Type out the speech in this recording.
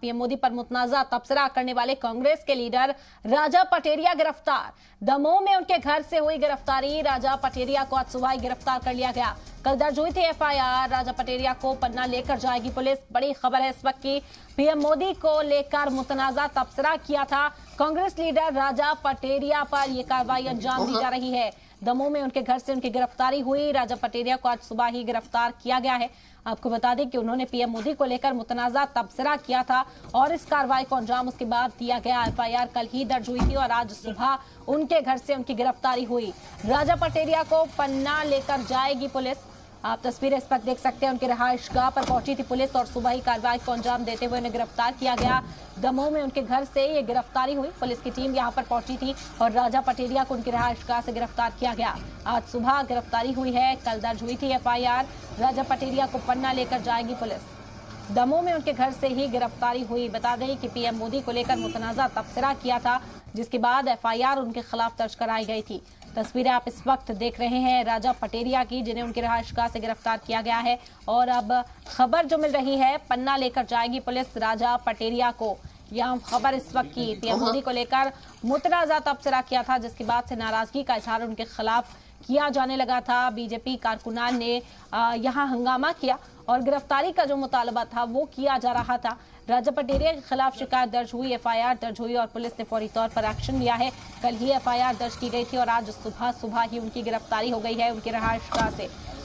PM Modi पर मुतनाज़ा तबसरा करने वाले कांग्रेस के लीडर राजा पटेरिया गिरफ्तार। दमोह में उनके घर से हुई गिरफ्तारी। राजा पटेरिया को आज सुबह गिरफ्तार कर लिया गया। कल दर्ज हुई थी एफआईआर। राजा पटेरिया को पन्ना लेकर जाएगी पुलिस। बड़ी खबर है इस वक्त की, पीएम मोदी को लेकर मुतनाज़ा तबसरा किया था कांग्रेस लीडर राजा पटेरिया पर यह कार्रवाई अंजाम दी जा रही है। दमोह में उनके घर से उनकी गिरफ्तारी हुई। राजा पटेरिया को आज सुबह ही गिरफ्तार किया गया है। आपको बता दें कि उन्होंने पीएम मोदी को लेकर मुतनाज़ा तबसरा किया था और इस कार्रवाई को अंजाम उसके बाद दिया गया। एफआईआर कल ही दर्ज हुई थी और आज सुबह उनके घर से उनकी गिरफ्तारी हुई। राजा पटेरिया को पन्ना लेकर जाएगी पुलिस। आप तस्वीरें इस पर देख सकते हैं। उनके रहायशगाह पर पहुंची थी पुलिस और सुबह ही कार्रवाई को अंजाम देते हुए उन्हें गिरफ्तार किया गया। दमोह में उनके घर से ये गिरफ्तारी हुई। पुलिस की टीम यहां पर पहुंची थी और राजा पटेरिया को उनकी रहायशगाह से गिरफ्तार किया गया। आज सुबह गिरफ्तारी हुई है। कल दर्ज हुई थी एफआईआर। राजा पटेरिया को पन्ना लेकर जाएगी पुलिस। दमोह में उनके घर से ही गिरफ्तारी हुई। बता दें कि पीएम मोदी को लेकर मुतनाज़ा तबसरा किया था, जिसके बाद एफआईआर उनके खिलाफ दर्ज कराई गई थी। तस्वीरें आप इस वक्त देख रहे हैं राजा पटेरिया की, जिन्हें उनकी रहायशगाह से गिरफ्तार किया गया है। और अब खबर जो मिल रही है, पन्ना लेकर जाएगी पुलिस राजा पटेरिया को। यह खबर इस वक्त की, पीएम मोदी को लेकर मुतनाज़ा तबसरा किया था, जिसके बाद से नाराजगी का इजहार उनके खिलाफ किया जाने लगा था। बीजेपी कारकुनान ने यहां हंगामा किया और गिरफ्तारी का जो मुतालबा था वो किया जा रहा था। राजा पटेरिया के खिलाफ शिकायत दर्ज हुई, एफआईआर दर्ज हुई और पुलिस ने फौरी तौर पर एक्शन लिया है। कल ही एफआईआर दर्ज की गई थी और आज सुबह ही उनकी गिरफ्तारी हो गई है उनकी रहायशगाह से।